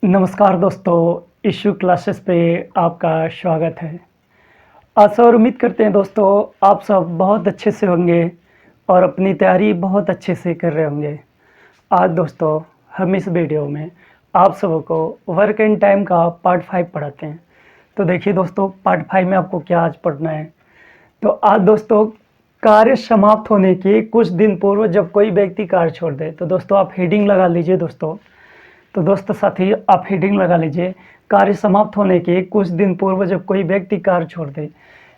नमस्कार दोस्तों, issue classes पे आपका स्वागत है। आशा और उम्मीद करते हैं दोस्तों आप सब बहुत अच्छे से होंगे और अपनी तैयारी बहुत अच्छे से कर रहे होंगे। आज दोस्तों हम इस वीडियो में आप सबों को वर्क एंड टाइम का पार्ट 5 पढ़ाते हैं। तो देखिए दोस्तों, पार्ट 5 में आपको क्या आज पढ़ना है। तो आज दोस्तों कार्य समाप्त होने के कुछ दिन पूर्व जब कोई व्यक्ति कार्य छोड़ दे, तो दोस्तों आप हेडिंग लगा लीजिए दोस्तों। तो दोस्तों साथी आप हेडिंग लगा लीजिए, कार्य समाप्त होने के कुछ दिन पूर्व जब कोई व्यक्ति कार्य छोड़ दे।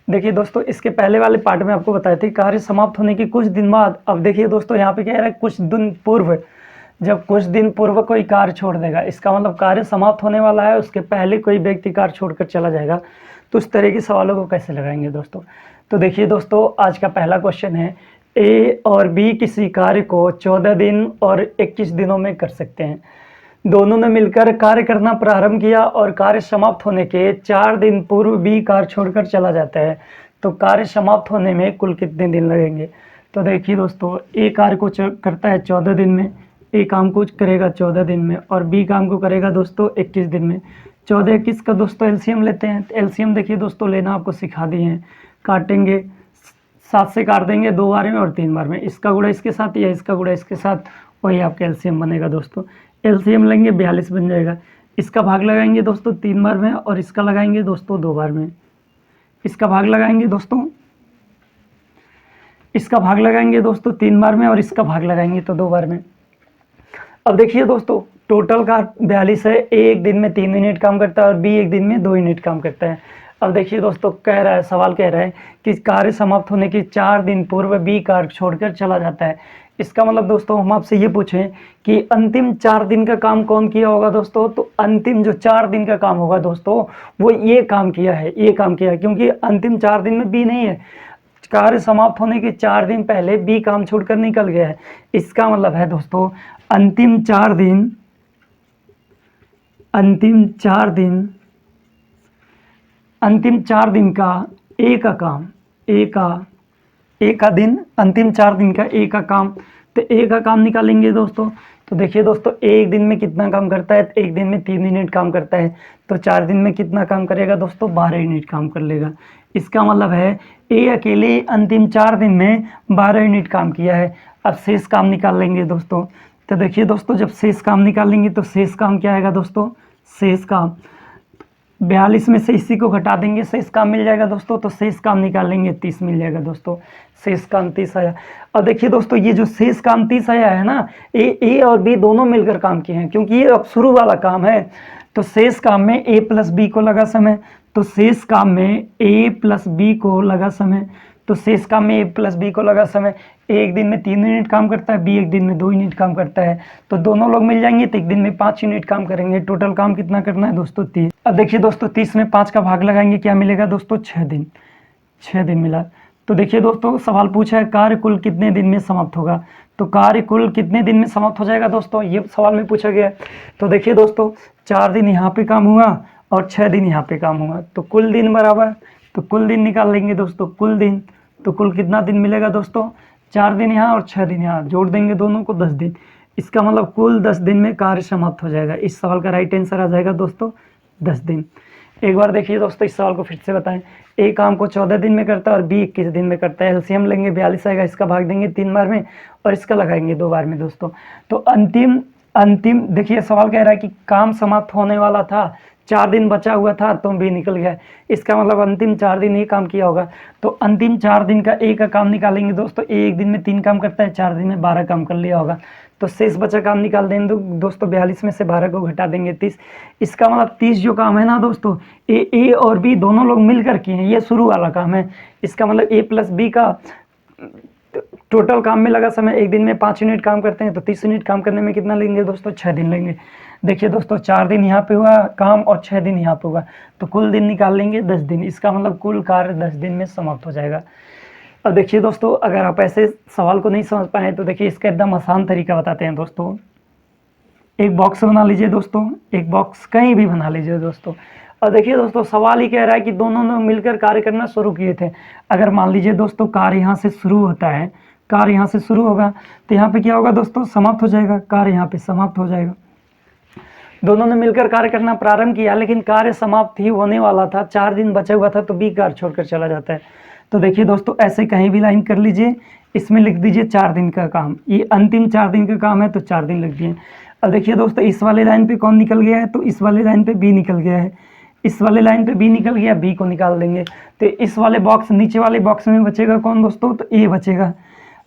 देखिए दोस्तों, इसके पहले वाले पार्ट में आपको बताए थे कार्य समाप्त होने के कुछ दिन बाद। अब देखिए दोस्तों, यहाँ पे कह रहा है कुछ दिन पूर्व, जब कुछ दिन पूर्व कोई कार्य छोड़ देगा, इसका मतलब कार्य समाप्त होने वाला है, उसके पहले कोई व्यक्ति कार्य छोड़कर चला जाएगा। तो इस तरह के सवालों को कैसे लगाएंगे दोस्तों। तो देखिए दोस्तों, आज का पहला क्वेश्चन है, ए और बी किसी कार्य को 14 दिन और 21 दिनों में कर सकते हैं। दोनों ने मिलकर कार्य करना प्रारंभ किया और कार्य समाप्त होने के 4 दिन पूर्व बी कार्य छोड़कर चला जाता है। तो कार्य समाप्त होने में कुल कितने दिन लगेंगे। तो देखिए दोस्तों, ए कार्य को करता है 14 दिन में, ए काम को करेगा 14 दिन में और बी काम को करेगा दोस्तों 21 दिन में। 14 21 का दोस्तों एलसीएम लेते हैं। एलसीएम देखिए दोस्तों लेना आपको सिखा दिए हैं। काटेंगे, 7 से काट देंगे 2 बार में और 3 बार में। इसका गुणा इसके साथ या इसका गुणा इसके साथ, वही आपका एलसीएम बनेगा दोस्तों। एलसीएम लेंगे 42 बन जाएगा। इसका भाग लगाएंगे दोस्तों 3 बार में और इसका लगाएंगे दोस्तों 2 बार में। इसका भाग लगाएंगे दोस्तों, इसका भाग लगाएंगे दोस्तों 3 बार में और इसका भाग लगाएंगे तो 2 बार में। अब देखिए दोस्तों, टोटल का 42 है। ए एक दिन में 3 यूनिट काम करता है और बी एक दिन में 2 यूनिट काम करता है। अब देखिए दोस्तों, कह रहा है, सवाल कह रहा है कि कार्य समाप्त होने के 4 दिन पूर्व बी कार्य छोड़कर चला जाता है। इसका मतलब दोस्तों हम आपसे ये पूछें कि अंतिम 4 दिन का काम कौन किया होगा दोस्तों। तो अंतिम जो 4 दिन का काम होगा दोस्तों, वो ये काम किया है, ये काम किया है, क्योंकि अंतिम 4 दिन में बी नहीं है। कार्य समाप्त होने के 4 दिन पहले बी काम छोड़कर निकल गया है। इसका मतलब है दोस्तों अंतिम 4 दिन, अंतिम 4 दिन, अंतिम 4 दिन का ए का काम, ए का दिन, अंतिम 4 दिन का ए का काम। तो ए का काम निकालेंगे दोस्तों। तो देखिए दोस्तों, एक दिन में कितना काम करता है, एक दिन में 3 यूनिट काम करता है। तो 4 दिन में कितना काम करेगा दोस्तों, 12 यूनिट काम कर लेगा। इसका मतलब है ए अकेले अंतिम 4 दिन में 12 यूनिट काम किया है। अब शेष काम निकाल लेंगे दोस्तों। तो देखिए दोस्तों, जब शेष काम निकालेंगे तो शेष काम क्या आएगा दोस्तों, शेष काम 42 में से इसी को घटा देंगे, शेष काम मिल जाएगा दोस्तों। तो शेष काम निकालेंगे 30 मिल जाएगा दोस्तों। शेष काम 30 आया। अब देखिए दोस्तों, ये जो शेष काम 30 आया है ना, ए और बी दोनों मिलकर काम किए हैं, क्योंकि ये अब शुरू वाला काम है। तो शेष काम में ए प्लस बी को लगा समय। तो शेष काम में ए प्लस बी को लगा समय। तो शेष काम में ए प्लस बी को लगा समय। ए एक दिन में 3 यूनिट काम करता है, बी एक दिन में 2 यूनिट काम करता है। तो दोनों लोग मिल जाएंगे तो एक दिन में 5 यूनिट काम करेंगे। टोटल काम कितना करना है दोस्तों, 30। अब देखिए दोस्तों, 30 में 5 का भाग लगाएंगे, क्या मिलेगा दोस्तों, 6 दिन। 6 दिन मिला। तो देखिए दोस्तों, सवाल पूछा है कार्य कुल कितने दिन में समाप्त होगा। तो कार्य कुल कितने दिन में समाप्त हो जाएगा दोस्तों, ये सवाल में पूछा गया है। तो देखिए दोस्तों, 4 दिन यहाँ पे काम हुआ और 6 दिन यहाँ पे काम हुआ। तो कुल दिन बराबर, तो कुल दिन निकाल लेंगे दोस्तों, कुल दिन। तो कुल कितना दिन मिलेगा दोस्तों, 4 दिन यहाँ और 6 दिन यहाँ, जोड़ देंगे दोनों को 10 दिन। इसका मतलब कुल 10 दिन में कार्य समाप्त हो जाएगा। इस सवाल का राइट आंसर आ जाएगा दोस्तों 10 दिन। एक बार देखिए दोस्तों, इस सवाल को फिर से बताएं। ए काम को 14 दिन में करता है और बी 21 दिन में करता है। एलसीएम लेंगे 42 आएगा, इसका भाग देंगे 3 बार में और इसका लगाएंगे 2 बार में दोस्तों। तो अंतिम देखिए सवाल कह रहा है कि काम समाप्त होने वाला था, 4 दिन बचा हुआ था तो बी निकल गया। इसका मतलब अंतिम 4 दिन ही काम किया होगा। तो अंतिम 4 दिन का ए का काम निकालेंगे दोस्तों। ए एक दिन में 3 काम करता है, 4 दिन में 12 काम कर लिया होगा। तो शेष बचा काम निकाल देंगे दोस्तों, 42 में से 12 को घटा देंगे 30। इसका मतलब 30 जो काम है ना दोस्तों, ए और बी दोनों लोग मिलकर किए हैं, ये शुरू वाला काम है। इसका मतलब ए प्लस बी का टोटल काम में लगा समय, एक दिन में 5 यूनिट काम करते हैं तो 30 यूनिट काम करने में कितना लेंगे दोस्तों, 6 दिन लेंगे। देखिए दोस्तों, 4 दिन यहाँ पे हुआ काम और 6 दिन यहाँ पे हुआ। तो कुल दिन निकाल लेंगे 10 दिन। इसका मतलब कुल कार्य 10 दिन में समाप्त हो जाएगा। अब देखिए दोस्तों, अगर आप ऐसे सवाल को नहीं समझ पाए तो देखिए इसका एकदम आसान तरीका बताते हैं दोस्तों। एक बॉक्स बना लीजिए दोस्तों, एक बॉक्स कहीं भी बना लीजिए दोस्तों। और देखिए दोस्तों, सवाल ही कह रहा है कि दोनों ने मिलकर कार्य करना शुरू किए थे। अगर मान लीजिए दोस्तों कार्य यहाँ से शुरू होता है, कार्य यहाँ से शुरू होगा तो यहाँ पे क्या होगा दोस्तों, समाप्त हो जाएगा। कार्य यहाँ पे समाप्त हो जाएगा। दोनों ने मिलकर कार्य करना प्रारंभ किया, लेकिन कार्य समाप्त ही होने वाला था, 4 दिन बचा हुआ था, तो बी कार्य छोड़कर चला जाता है। तो देखिए दोस्तों, ऐसे कहीं भी लाइन कर लीजिए, इसमें लिख दीजिए 4 दिन का काम, ये अंतिम 4 दिन का काम है तो 4 दिन लिख दिए। अब देखिए दोस्तों, इस वाले लाइन पे कौन निकल गया है, तो इस वाले लाइन पे बी निकल गया है, इस वाले लाइन पे बी निकल गया, बी को निकाल देंगे। तो इस वाले बॉक्स, नीचे वाले बॉक्स में बचेगा कौन दोस्तों, तो ए बचेगा।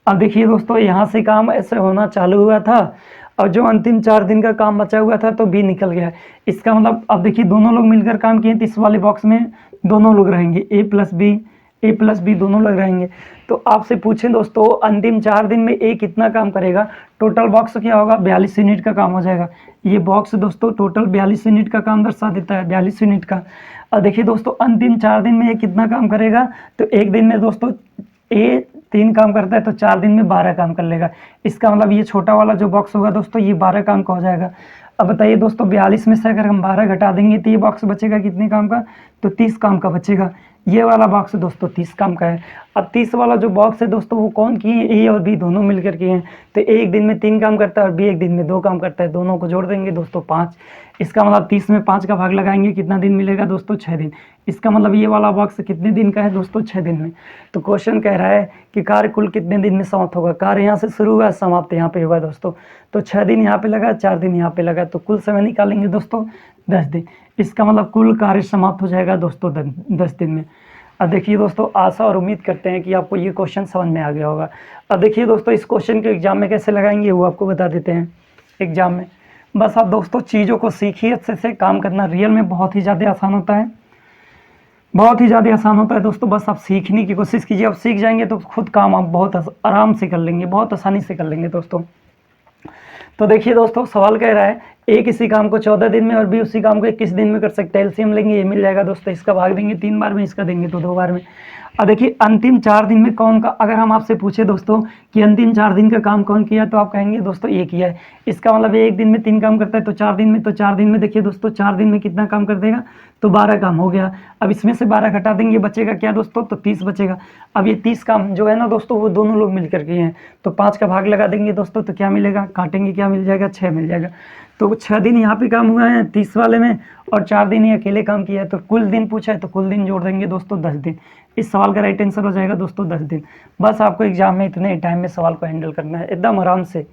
अब देखिए दोस्तों, यहाँ से काम ऐसे होना चालू हुआ था और जो अंतिम 4 दिन का काम बचा हुआ था तो बी निकल गया। इसका मतलब अब देखिए दोनों लोग मिलकर काम किए, तो इस वाले बॉक्स में दोनों लोग रहेंगे, ए प्लस बी दोनों लोग रहेंगे। तो आपसे पूछें दोस्तों, अंतिम 4 दिन में ए कितना काम करेगा, टोटल बॉक्स क्या होगा, 42 यूनिट का काम हो जाएगा। ये बॉक्स दोस्तों टोटल 42 यूनिट का काम दर्शा देता है, 42 यूनिट का। और देखिए दोस्तों, अंतिम 4 दिन में ये कितना काम करेगा, तो एक दिन में दोस्तों ए 3 काम करता है तो 4 दिन में 12 काम कर लेगा। इसका मतलब ये छोटा वाला जो बॉक्स होगा दोस्तों, ये 12 काम का हो जाएगा। अब बताइए दोस्तों, 42 में से अगर हम 12 घटा देंगे तो ये बॉक्स बचेगा कितने काम का, तो 30 काम का बचेगा। ये वाला बॉक्स दोस्तों 30 काम का है। अब 30 वाला जो बॉक्स है दोस्तों, वो कौन किए हैं, ए और बी दोनों मिलकर किए हैं। तो ए एक दिन में 3 काम करता है और बी एक दिन में 2 काम करता है, दोनों को जोड़ देंगे दोस्तों 5। इसका मतलब 30 में 5 का भाग लगाएंगे, कितना दिन मिलेगा दोस्तों, 6 दिन। इसका मतलब ये वाला बॉक्स कितने दिन का है दोस्तों, 6 दिन में। तो क्वेश्चन कह रहा है कि कार्य कुल कितने दिन में समाप्त होगा। कार्य यहाँ से शुरू हुआ, समाप्त यहाँ पे हुआ दोस्तों। तो 6 दिन यहाँ पे लगा, 4 दिन यहाँ पे लगा, तो कुल समय निकालेंगे दोस्तों 10 दिन। इसका मतलब कुल कार्य समाप्त हो जाएगा दोस्तों 10 दिन में। अब देखिए दोस्तों, आशा और उम्मीद करते हैं कि आपको ये क्वेश्चन समझ में आ गया होगा। अब देखिए दोस्तों, इस क्वेश्चन को एग्जाम में कैसे लगाएंगे वो आपको बता देते हैं। एग्जाम में बस आप दोस्तों चीज़ों को सीखिए, अच्छे से काम करना रियल में बहुत ही ज़्यादा आसान होता है, बहुत ही ज़्यादा आसान होता है दोस्तों। बस आप सीखने की कोशिश कीजिए, आप सीख जाएंगे तो खुद काम आप बहुत आराम से कर लेंगे, बहुत आसानी से कर लेंगे दोस्तों। तो देखिए दोस्तों, सवाल कह रहा है ए किसी काम को 14 दिन में और बी उसी काम को 21 दिन में कर सकते हैं। एलसीएम लेंगे, ये मिल जाएगा दोस्तों। इसका भाग देंगे 3 बार में, इसका देंगे तो 2 बार में। अब देखिए अंतिम 4 दिन में कौन का, अगर हम आपसे पूछे दोस्तों कि अंतिम 4 दिन का काम कौन किया, तो आप कहेंगे दोस्तों ये किया है। इसका मतलब एक दिन में 3 काम करता है तो 4 दिन में, तो 4 दिन में देखिए दोस्तों 4 दिन में कितना काम कर देगा, तो 12 काम हो गया। अब इसमें से 12 घटा देंगे, बचेगा क्या दोस्तों, तो 30 बचेगा। अब ये 30 काम जो है ना दोस्तों, वो दोनों लोग मिलकर किए हैं, तो 5 का भाग लगा देंगे दोस्तों, तो क्या मिलेगा, काटेंगे क्या मिल जाएगा, 6 मिल जाएगा। तो 6 दिन यहाँ पे काम हुआ है 30 वाले में, और 4 दिन ये अकेले काम किया है। तो कुल दिन पूछा है तो कुल दिन जोड़ देंगे दोस्तों 10 दिन। इस सवाल का राइट आंसर हो जाएगा दोस्तों 10 दिन। बस आपको एग्जाम में इतने टाइम में सवाल को हैंडल करना है एकदम आराम से,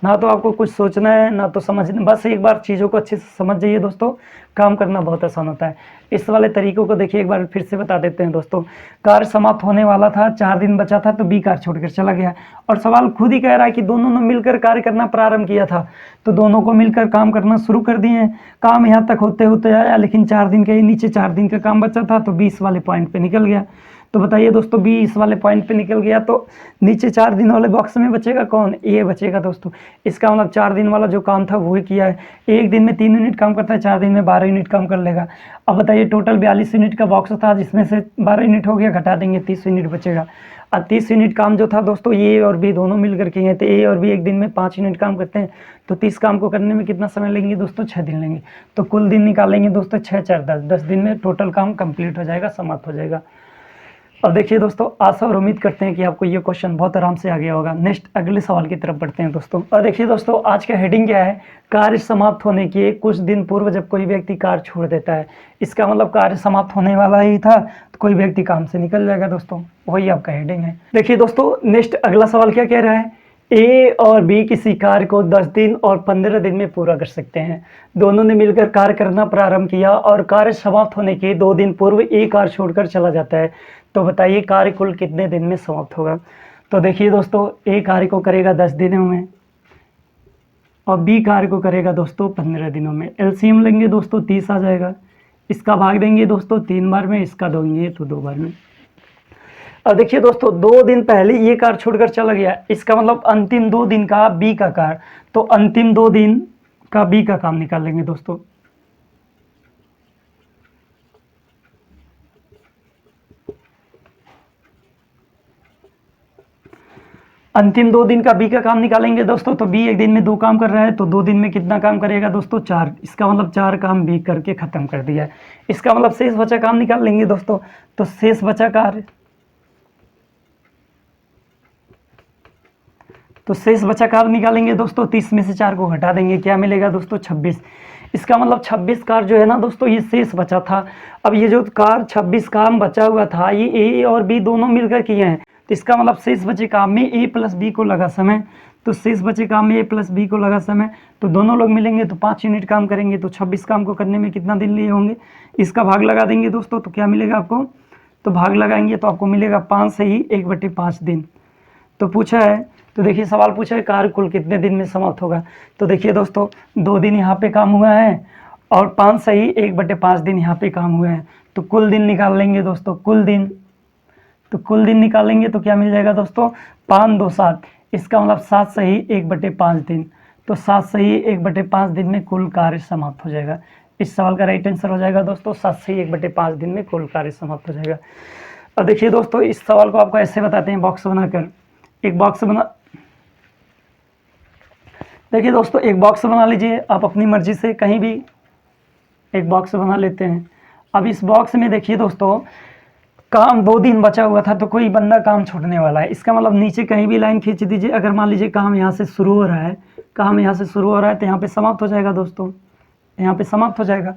ना तो आपको कुछ सोचना है ना तो समझना, बस एक बार चीज़ों को अच्छे से समझ जाइए दोस्तों, काम करना बहुत आसान होता है। इस वाले तरीकों को देखिए, एक बार फिर से बता देते हैं दोस्तों। कार्य समाप्त होने वाला था, 4 दिन बचा था, तो बी कार्य छोड़कर चला गया, और सवाल खुद ही कह रहा है कि दोनों ने मिलकर कार्य करना प्रारंभ किया था, तो दोनों को मिलकर काम करना शुरू कर दिए। काम यहाँ तक होते होते आया, लेकिन 4 दिन के नीचे 4 दिन का काम बचा था, तो 20 वाले पॉइंट पे निकल गया। तो बताइए दोस्तों, 20 वाले पॉइंट पे निकल गया, तो नीचे 4 दिन वाले बॉक्स में बचेगा कौन, ए बचेगा दोस्तों। इसका मतलब 4 दिन वाला जो काम था वही किया है। एक दिन में 3 यूनिट काम करता है, 4 दिन में 12 यूनिट काम कर लेगा। अब बताइए, टोटल 42 यूनिट का बॉक्स था, जिसमें से 12 यूनिट हो गया, घटा देंगे 30 यूनिट बचेगा। और 30 यूनिट काम जो था दोस्तों, ए और बी दोनों मिलकर किए हैं, तो ए और बी एक दिन में 5 यूनिट काम करते हैं, तो 30 काम को करने में कितना समय लेंगे दोस्तों, 6 दिन लेंगे। तो कुल दिन निकालेंगे दोस्तों 6 4 10 दिन में टोटल काम कंप्लीट हो जाएगा, समाप्त हो जाएगा। और देखिए दोस्तों, आशा और उम्मीद करते हैं कि आपको ये क्वेश्चन बहुत आराम से आ गया होगा। नेक्स्ट अगले सवाल की तरफ बढ़ते हैं दोस्तों। और देखिए दोस्तों, आज का हेडिंग क्या है, कार्य समाप्त होने के कुछ दिन पूर्व जब कोई व्यक्ति कार्य छोड़ देता है। इसका मतलब कार्य समाप्त होने वाला ही था तो कोई व्यक्ति काम से निकल जाएगा दोस्तों, वही आपका हेडिंग है। देखिए दोस्तों, नेक्स्ट अगला सवाल क्या कह रहा है, ए और बी किसी कार्य को 10 दिन और 15 दिन में पूरा कर सकते हैं। दोनों ने मिलकर कार्य करना प्रारंभ किया और कार्य समाप्त होने के 2 दिन पूर्व ए कार्य छोड़कर चला जाता है। तो बताइए कार्य कुल कितने दिन में समाप्त होगा। तो देखिए दोस्तों, ए कार्य को करेगा 10 दिनों में और बी कार्य को करेगा दोस्तों 15 दिनों में। एलसीएम लेंगे दोस्तों 30 आ जाएगा, इसका भाग देंगे दोस्तों 3 बार में, इसका देंगे तो 2 बार में। अब देखिए दोस्तों, 2 दिन पहले ये कार्य छोड़कर चला गया, इसका मतलब अंतिम 2 दिन का बी का कार्य, तो अंतिम 2 दिन का बी का काम निकाल लेंगे दोस्तों। अंतिम 2 दिन का बी का काम निकालेंगे दोस्तों, तो बी एक दिन में 2 काम कर रहा है, तो 2 दिन में कितना काम करेगा दोस्तों, 4। इसका मतलब 4 काम बी करके खत्म कर दिया है। इसका मतलब शेष बचा काम निकाल लेंगे दोस्तों, तो शेष बचा कार्य, तो शेष बचा कार्य निकालेंगे दोस्तों। 30 में से 4 को घटा देंगे, क्या मिलेगा दोस्तों, 26। इसका मतलब 26 कार जो है ना दोस्तों ये शेष बचा था। अब ये जो कार 26 काम बचा हुआ था ये ए और बी दोनों मिलकर किए हैं, तो इसका मतलब शेष बचे काम में ए प्लस बी को लगा समय, तो शेष बचे काम में ए प्लस बी को लगा समय, तो दोनों लोग मिलेंगे तो 5 यूनिट काम करेंगे, तो 26 काम को करने में कितना दिन लिए होंगे, इसका भाग लगा देंगे दोस्तों, तो क्या मिलेगा आपको, तो भाग लगाएंगे तो आपको मिलेगा 5 से ही 1/5 दिन। तो पूछा है, तो देखिए सवाल पूछा है कार्य कुल कितने दिन में समाप्त होगा। तो देखिए दोस्तों 2 दिन यहाँ पे काम हुआ है और 5 से ही 1/5 दिन यहाँ पे काम हुआ है, तो कुल दिन निकाल लेंगे दोस्तों, कुल दिन, तो कुल दिन निकालेंगे तो क्या मिल जाएगा दोस्तों, 5 2 7, इसका मतलब 7 से ही 1/5 दिन, तो 7 से ही 1/5 दिन में कुल कार्य समाप्त हो जाएगा। इस सवाल का राइट आंसर हो जाएगा दोस्तों 7 से ही 1/5 दिन में कुल कार्य समाप्त हो जाएगा। अब देखिए दोस्तों इस सवाल को आपको ऐसे बताते हैं बॉक्स बनाकर, एक बॉक्स बना, देखिए दोस्तों एक बॉक्स बना लीजिए आप अपनी मर्जी से, कहीं भी एक बॉक्स बना लेते हैं। अब इस बॉक्स में देखिए दोस्तों काम 2 दिन बचा हुआ था, तो कोई बंदा काम छोड़ने वाला है, इसका मतलब नीचे कहीं भी लाइन खींच दीजिए। अगर मान लीजिए काम यहाँ से शुरू हो रहा है, काम यहाँ से शुरू हो रहा है तो यहाँ पे समाप्त हो जाएगा दोस्तों, यहाँ पे समाप्त हो जाएगा।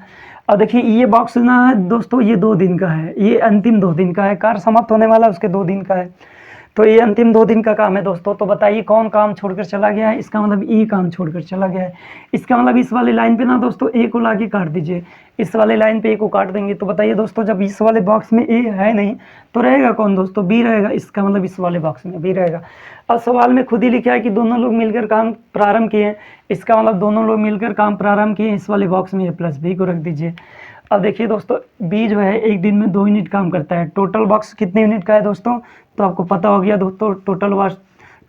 अब देखिए ये बॉक्स ना है दोस्तों ये 2 दिन का है, ये अंतिम 2 दिन का है, कार्य समाप्त होने वाला उसके 2 दिन का है, तो ये अंतिम 2 दिन का काम है दोस्तों। तो बताइए कौन काम छोड़कर चला गया है, इसका मतलब ई काम छोड़कर चला गया है। इसका मतलब इस वाली लाइन पे ना दोस्तों ए को लाके काट दीजिए, इस वाले लाइन पे ए को काट देंगे, तो बताइए दोस्तों जब इस वाले बॉक्स में ए है नहीं तो रहेगा कौन दोस्तों, बी रहेगा, इसका मतलब इस वाले बॉक्स में बी रहेगा। अब सवाल में खुद ही लिखा है कि दोनों लोग मिलकर काम प्रारंभ किए हैं, इसका मतलब दोनों लोग मिलकर काम प्रारंभ किए, इस वाले बॉक्स में ए प्लस बी को रख दीजिए। अब देखिए दोस्तों बी जो है एक दिन में 2 यूनिट काम करता है, टोटल बॉक्स कितने यूनिट का है दोस्तों, तो आपको पता हो गया दोस्तों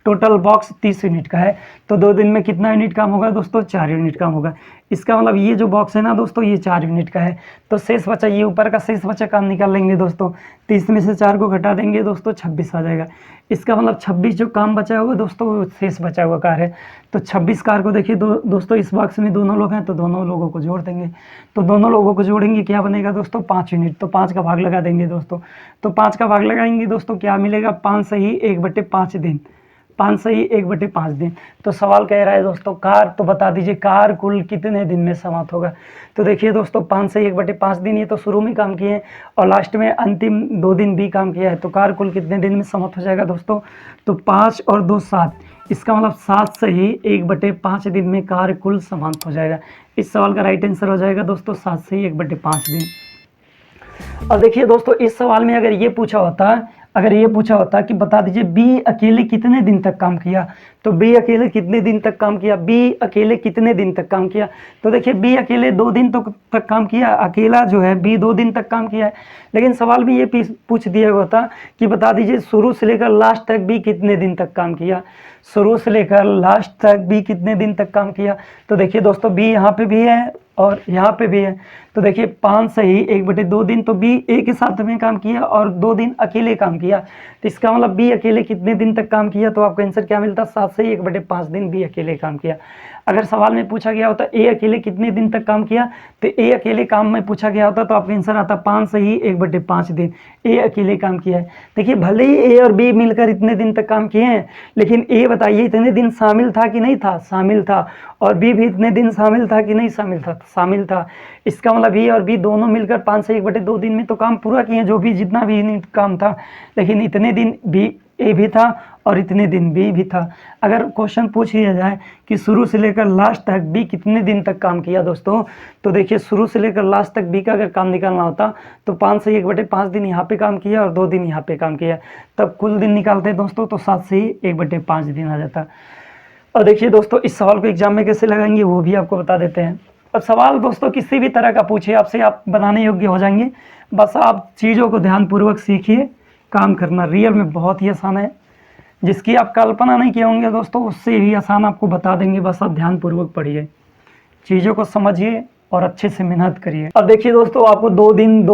टोटल बॉक्स 30 यूनिट का है, तो 2 दिन में कितना यूनिट काम होगा दोस्तों, 4 यूनिट काम होगा। इसका मतलब ये जो बॉक्स है ना दोस्तों ये 4 यूनिट का है, तो शेष बचा ये ऊपर का शेष बचा काम निकाल लेंगे दोस्तों, 30 में से 4 को घटा देंगे दोस्तों 26 आ जाएगा। इसका मतलब 26 जो काम बचा हुआ दोस्तों वो शेष बचा हुआ कार है, तो 26 कार को देखिए दोस्तों इस बॉक्स में दोनों लोग हैं तो दोनों लोगों को जोड़ देंगे, तो दोनों लोगों को जोड़ेंगे क्या बनेगा दोस्तों 5 यूनिट, तो 5 का भाग लगा देंगे दोस्तों, तो 5 का भाग लगाएंगे दोस्तों क्या मिलेगा 5 से ही 1/5 दिन, 5 से ही 1/5 दिन। तो सवाल कह रहा है दोस्तों कार, तो बता दीजिए कार कुल कितने दिन में समाप्त होगा। तो देखिए दोस्तों 5 से 1/5 दिन ये तो शुरू में काम किए हैं और लास्ट में अंतिम 2 दिन भी काम किया है, तो कार कुल कितने दिन में समाप्त हो जाएगा दोस्तों, तो 5 और 2 7, इसका मतलब 7 से ही 1/5 दिन में कार्य कुल समाप्त हो जाएगा। इस सवाल का राइट आंसर हो जाएगा दोस्तों 7 से ही 1/5 दिन। अब देखिए दोस्तों इस सवाल में अगर ये पूछा होता कि बता दीजिए बी अकेले कितने दिन तक काम किया, तो बी अकेले कितने दिन तक काम किया, बी अकेले कितने दिन तक काम किया, तो देखिए बी अकेले 2 दिन तक काम किया, अकेला जो है बी 2 दिन तक काम किया है। लेकिन सवाल में ये पूछ दिया हुआ था कि बता दीजिए शुरू से लेकर लास्ट तक बी कितने दिन तक काम किया, शुरू से लेकर लास्ट तक बी कितने दिन तक काम किया। तो देखिए दोस्तों बी यहाँ पे भी है और यहाँ पे भी है, तो देखिए 5 से ही 1/2 दिन तो बी एक ही साथ में काम किया और 2 दिन अकेले काम किया, तो इसका मतलब बी अकेले कितने दिन तक काम किया, तो आपका आंसर क्या मिलता 7 से ही 1/5 दिन बी अकेले काम किया। अगर सवाल में पूछा गया होता ए अकेले कितने दिन तक काम किया, तो ए अकेले काम में पूछा गया होता तो आपका आंसर आता 5 से ही 1/5 दिन ए अकेले काम किया है। देखिए भले ही ए और बी मिलकर इतने दिन तक काम किए हैं, लेकिन ए बताइए इतने दिन शामिल था कि नहीं था, शामिल था, और बी भी इतने दिन शामिल था कि नहीं शामिल था, शामिल था। इसका मतलब ए और बी दोनों मिलकर 5 से 1/2 दिन में तो काम पूरा किए, जो भी जितना भी यूनिट काम था, लेकिन इतने दिन बी ए भी था और इतने दिन बी भी था। अगर क्वेश्चन पूछ लिया जाए कि शुरू से लेकर लास्ट तक बी कितने दिन तक काम किया दोस्तों, तो देखिए शुरू से लेकर लास्ट तक बी का अगर काम निकालना होता तो 5 से 1/5 दिन यहाँ पे काम किया और 2 दिन यहाँ पे काम किया, तब कुल दिन निकालते दोस्तों तो 7 से ही 1/5 दिन आ जाता। और देखिए दोस्तों इस सवाल को एग्जाम में कैसे लगाएंगे वो भी आपको बता देते हैं। अब सवाल दोस्तों किसी भी तरह का पूछे आपसे, आप बनाने योग्य हो जाएंगे, बस आप चीज़ों को ध्यानपूर्वक सीखिए। काम करना रियल में बहुत ही आसान है, जिसकी आप कल्पना नहीं किए होंगे दोस्तों उससे भी आसान आपको बता देंगे, बस आप ध्यानपूर्वक पढ़िए, चीज़ों को समझिए और अच्छे से मेहनत करिए। अब देखिए दोस्तों आपको 2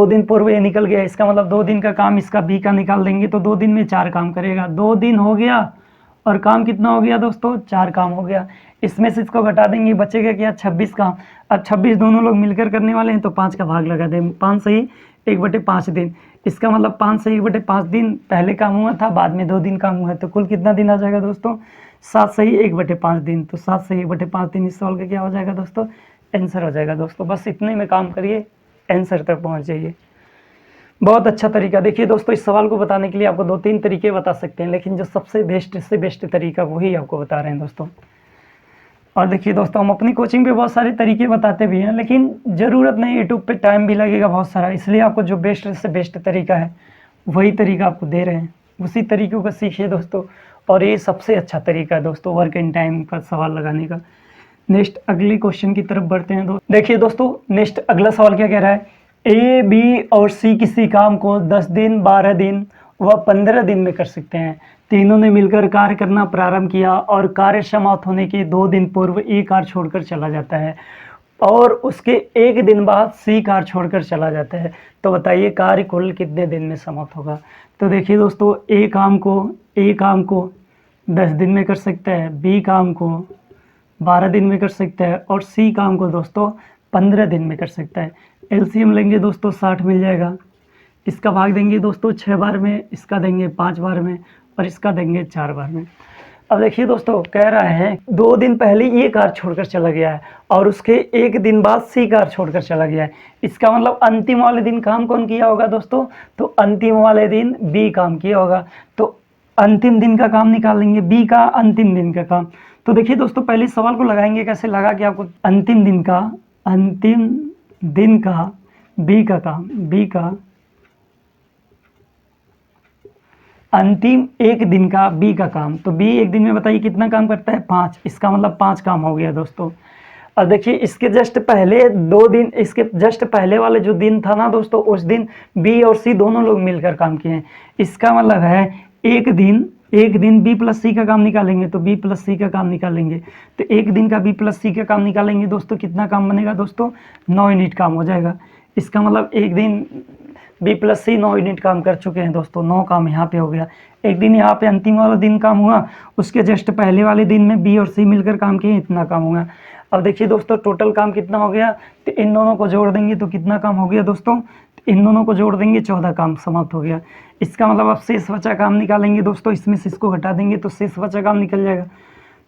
दिन पूर्व ये निकल गया, इसका मतलब 2 दिन का काम इसका बी का निकाल देंगे तो 2 दिन में 4 काम करेगा, 2 दिन हो गया और काम कितना हो गया दोस्तों 4 काम हो गया। इसमें से इसको घटा देंगे बचेगा क्या 26 काम। अब 26 दोनों लोग मिलकर करने वाले हैं तो 5 का भाग लगा दें, 5 से ही 1/5 दिन, इसका मतलब 5 से 1/5 दिन पहले काम हुआ था, बाद में 2 दिन काम हुआ है, तो कुल कितना दिन आ जाएगा दोस्तों 7 से ही 1/5 दिन, तो 7 से 1/5 दिन इस सवाल का क्या हो जाएगा दोस्तों आंसर हो जाएगा दोस्तों। बस इतने में काम करिए, आंसर तक पहुंच जाइए। बहुत अच्छा तरीका। देखिए दोस्तों, इस सवाल को बताने के लिए आपको 2-3 तरीके बता सकते हैं, लेकिन जो सबसे बेस्ट से बेस्ट तरीका वही आपको बता रहे हैं दोस्तों। और देखिए दोस्तों, हम अपनी कोचिंग पे बहुत सारे तरीके बताते भी हैं, लेकिन ज़रूरत नहीं, यूट्यूब पे टाइम भी लगेगा बहुत सारा, इसलिए आपको जो बेस्ट से बेस्ट तरीका है वही तरीका आपको दे रहे हैं, उसी तरीक़ों को सीखिए दोस्तों। और ये सबसे अच्छा तरीका है दोस्तों वर्क इन टाइम का सवाल लगाने का। नेक्स्ट अगले क्वेश्चन की तरफ बढ़ते हैं दोस्तों। देखिए दोस्तों, नेक्स्ट अगला सवाल क्या कह रहा है, ए, बी और सी किसी काम को 10 दिन, 12 दिन व 15 दिन में कर सकते हैं। तीनों ने मिलकर कार्य करना प्रारंभ किया और कार्य समाप्त होने के 2 दिन पूर्व ए कार्य छोड़कर चला जाता है और उसके 1 दिन बाद सी कार्य छोड़कर चला जाता है। तो बताइए कार्य कुल कितने दिन में समाप्त होगा। तो देखिए दोस्तों, ए काम को 10 दिन में कर सकता है, बी काम को 12 दिन में कर सकता है और सी काम को दोस्तों 15 दिन में कर सकता है। एलसीएम लेंगे दोस्तों 60 मिल जाएगा। इसका भाग देंगे दोस्तों 6 बार में, इसका देंगे 5 बार में और इसका देंगे 4 बार में। अब देखिए दोस्तों, कह रहा है 2 दिन पहले ये कार छोड़कर चला गया है और उसके 1 दिन बाद सी कार छोड़कर चला गया है। इसका मतलब अंतिम वाले दिन काम कौन किया होगा दोस्तों, तो अंतिम वाले दिन बी काम किया होगा। तो अंतिम दिन का काम निकाल लेंगे, बी का अंतिम दिन का काम। तो देखिए दोस्तों, पहले सवाल को लगाएंगे कैसे, लगा के आपको अंतिम दिन का बी का काम, बी का अंतिम 1 दिन का बी का काम। तो बी 1 दिन में बताइए कितना काम करता है, 5। इसका मतलब 5 काम हो गया दोस्तों। और देखिए इसके जस्ट पहले 2 दिन, इसके जस्ट पहले वाले जो दिन था ना दोस्तों, उस दिन बी और सी दोनों लोग मिलकर काम किए हैं। इसका मतलब है एक दिन बी प्लस सी का काम निकालेंगे तो बी प्लस सी का काम निकालेंगे। तो 1 दिन का बी प्लस सी का काम निकालेंगे दोस्तों, कितना काम बनेगा दोस्तों, 9 यूनिट काम हो जाएगा। इसका मतलब 1 दिन बी प्लस सी 9 यूनिट काम कर चुके हैं दोस्तों, 9 काम यहाँ पे हो गया। 1 दिन यहाँ पे अंतिम वाला दिन काम हुआ, उसके जस्ट पहले वाले दिन में बी और सी मिलकर काम किए, इतना काम हुआ। अब देखिए दोस्तों, टोटल काम कितना हो गया, तो इन दोनों को जोड़ देंगे तो कितना काम हो गया दोस्तों, इन दोनों को जोड़ देंगे 14 काम समाप्त हो गया। इसका मतलब अब शेष बचा काम निकालेंगे दोस्तों, इसमें से इसको घटा देंगे तो शेष बचा काम निकल जाएगा।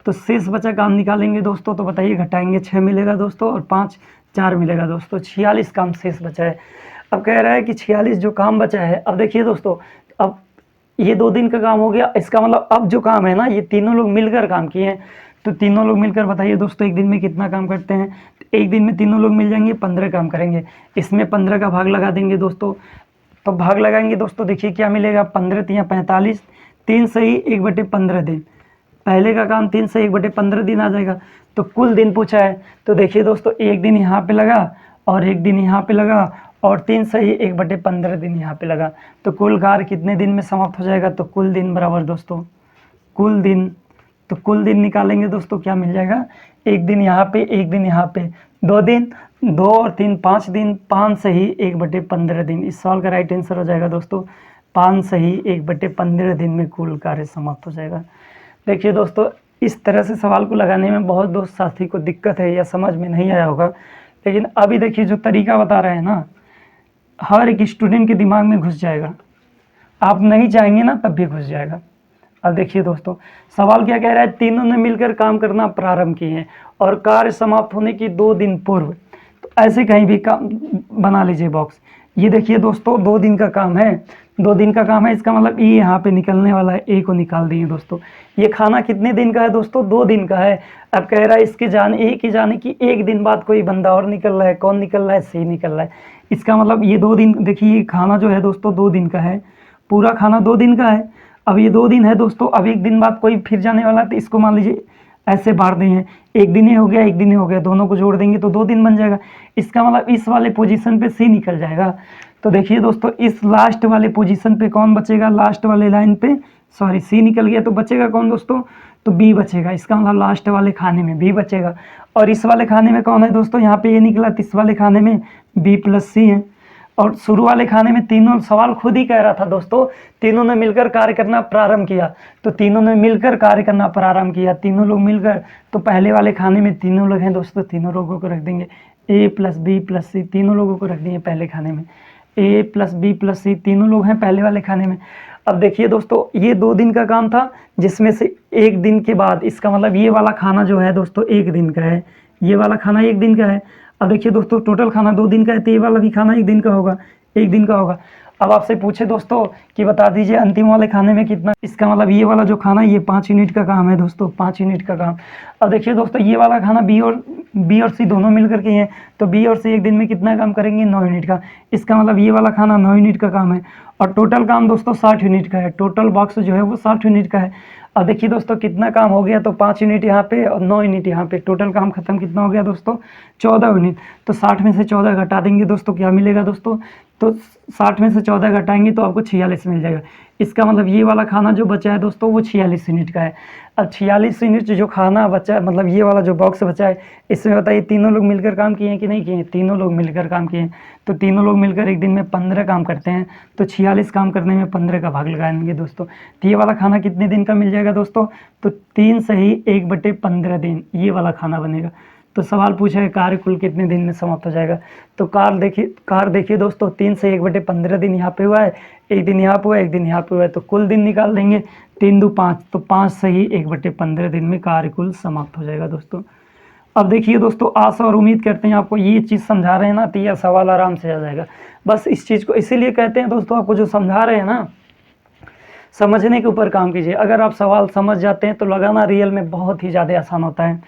तो शेष बचा काम निकालेंगे दोस्तों, तो बताइए घटाएंगे 6 मिलेगा दोस्तों और 5 4 मिलेगा दोस्तों, 46 काम शेष बचा है। अब कह रहा है कि 46 जो काम बचा है, अब देखिए दोस्तों, अब ये 2 दिन का काम हो गया, इसका मतलब अब जो काम है ना, ये तीनों लोग मिलकर काम किए हैं। तो तीनों लोग मिलकर बताइए दोस्तों 1 दिन में कितना काम करते हैं। तो 1 दिन में तीनों लोग मिल जाएंगे 15 काम करेंगे। इसमें 15 का भाग लगा देंगे दोस्तों, तो भाग लगाएंगे दोस्तों, देखिए क्या मिलेगा, 15 या 45, 3 सही 1/15 दिन। पहले का काम 3 से 1/15 दिन आ जाएगा। तो कुल दिन पूछा है, तो देखिए दोस्तों 1 दिन यहाँ पे लगा और 1 दिन यहाँ पे लगा और 3 सही 1/15 दिन यहाँ पे लगा। तो कुल कार्य कितने दिन में समाप्त हो जाएगा, तो कुल दिन बराबर दोस्तों कुल दिन, तो कुल दिन निकालेंगे दोस्तों, क्या मिल जाएगा, 1 दिन यहाँ पे 1 दिन यहाँ पे, 2 दिन, 2 और 3 5 दिन, 5 सही 1/15 दिन। इस सवाल का राइट आंसर हो जाएगा दोस्तों 5 सही 1/15 दिन में कुल कार्य समाप्त हो जाएगा। देखिए दोस्तों, इस तरह से सवाल को लगाने में बहुत दोस्त साथी को दिक्कत है या समझ में नहीं आया होगा, लेकिन अभी देखिए जो तरीका बता रहे हैं ना, हर एक स्टूडेंट के दिमाग में घुस जाएगा। आप नहीं चाहेंगे ना तब भी घुस जाएगा। अब देखिए दोस्तों, सवाल क्या कह रहा है, तीनों ने मिलकर काम करना प्रारंभ किए हैं और कार्य समाप्त होने की 2 दिन पूर्व। तो ऐसे कहीं भी काम बना लीजिए बॉक्स। ये देखिए दोस्तों 2 दिन का काम है, 2 दिन का काम है, इसका मतलब ये यहाँ पे निकलने वाला है, ए को निकाल दिए दोस्तों। ये खाना कितने दिन का है दोस्तों, 2 दिन का है। अब कह रहा है इसके जाने, ए के जाने की 1 दिन बाद कोई बंदा और निकल रहा है, कौन निकल रहा है, सी निकल रहा है। इसका मतलब ये 2 दिन, देखिए ये खाना जो है दोस्तों 2 दिन का है, पूरा खाना 2 दिन का है। अब ये 2 दिन है दोस्तों, अब 1 दिन बाद कोई फिर जाने वाला है, तो इसको मान लीजिए ऐसे बांट दें हैं, 1 दिन ही हो गया 1 दिन ही हो गया, दोनों को जोड़ देंगे तो 2 दिन बन जाएगा। इसका मतलब इस वाले पोजीशन पे सी निकल जाएगा। तो देखिए दोस्तों, इस लास्ट वाले पोजीशन पे कौन बचेगा, लास्ट वाले लाइन पे, सॉरी सी निकल गया, तो बचेगा कौन दोस्तों, तो बी बचेगा। इसका मतलब लास्ट वाले खाने में बी बचेगा। और इस वाले खाने में कौन है दोस्तों, यहाँ पे ये निकला, तो इस वाले खाने में बी प्लस सी है। और शुरू वाले खाने में तीनों, सवाल खुद ही कह रहा था दोस्तों, तीनों ने मिलकर कार्य करना प्रारंभ किया। तो तीनों ने मिलकर कार्य करना प्रारंभ किया, तीनों लोग मिलकर। तो पहले वाले खाने में तीनों लोग हैं दोस्तों, तीनों लोगों को रख देंगे, ए प्लस बी प्लस सी, तीनों लोगों को रख देंगे पहले खाने में, ए प्लस बी प्लस सी, तीनों लोग हैं पहले वाले खाने में। अब देखिए दोस्तों, ये 2 दिन का काम था, जिसमें से 1 दिन के बाद, इसका मतलब ये वाला खाना जो है दोस्तों 1 दिन का है, ये वाला खाना एक दिन का है। अब देखिए दोस्तों टोटल खाना 2 दिन का है, तो ये वाला भी खाना एक दिन का होगा, एक दिन का होगा। अब आपसे पूछे दोस्तों कि बता दीजिए अंतिम वाले खाने में कितना, इसका मतलब ये वाला जो खाना ये 5 यूनिट का काम है दोस्तों, 5 यूनिट का काम। अब देखिए दोस्तों ये वाला खाना बी और सी दोनों मिलकर के हैं, तो बी और सी एक दिन में कितना काम करेंगे, 9 यूनिट का। इसका मतलब ये वाला खाना 9 यूनिट का काम है, और टोटल काम दोस्तों 60 यूनिट का है। टोटल बॉक्स जो है वो 60 यूनिट का है। अब देखिए दोस्तों कितना काम हो गया, तो 5 यूनिट यहाँ पे और 9 यूनिट यहाँ पे, टोटल काम खत्म कितना हो गया दोस्तों, 14 यूनिट। तो 60 में से 14 घटा देंगे दोस्तों, क्या मिलेगा दोस्तों, तो 60 में से 14 घटाएंगे तो आपको 46 मिल जाएगा। इसका मतलब ये वाला खाना जो बचा है दोस्तों वो 46 यूनिट का है। अब 46 यूनिट जो खाना बचा है, मतलब ये वाला जो बॉक्स बचा है, इसमें बताइए तीनों लोग मिलकर काम किए हैं कि नहीं किए हैं, तीनों लोग मिलकर काम किए हैं। तो तीनों लोग मिलकर एक दिन में 15 काम करते हैं, तो 46 काम करने में 15 का भाग लगाएंगे दोस्तों। तो ये वाला खाना कितने दिन का मिल जाएगा दोस्तों, तो 3 सही 1/15 दिन ये वाला खाना बनेगा। तो सवाल पूछा है कार्य कुल कितने दिन में समाप्त हो जाएगा, तो कार देखिए दोस्तों 3 से 1/15 दिन यहाँ पे हुआ है, एक दिन यहाँ पे हुआ है, एक दिन यहाँ पे हुआ है, तो कुल दिन निकाल देंगे, 3 2 5, तो 5 सही 1/15 दिन में कार्य कुल समाप्त हो जाएगा दोस्तों। अब देखिए दोस्तों आशा और उम्मीद करते हैं आपको ये चीज़ समझा रहे हैं ना, तो यह सवाल आराम से आ जाएगा। बस इस चीज़ को इसीलिए कहते हैं दोस्तों, आपको जो समझा रहे हैं ना, समझने के ऊपर काम कीजिए। अगर आप सवाल समझ जाते हैं तो लगाना रियल में बहुत ही ज़्यादा आसान होता है।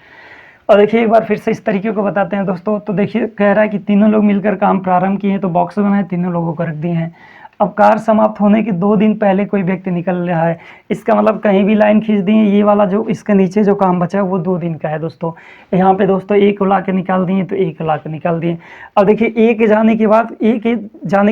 और देखिए एक बार फिर से इस तरीके को बताते हैं दोस्तों। तो देखिए कह रहा है कि तीनों लोग मिलकर काम प्रारंभ किए हैं, तो बॉक्स बनाए, तीनों लोगों को रख दिए हैं। अब कार्य समाप्त होने के 2 दिन पहले कोई व्यक्ति निकल रहा है, इसका मतलब कहीं भी लाइन खींच दिए, ये वाला जो इसके नीचे जो काम बचा है वो 2 दिन का है दोस्तों। यहाँ पे दोस्तों एक ला के निकाल दिए, तो एक ला के निकाल दिए। अब देखिए एक जाने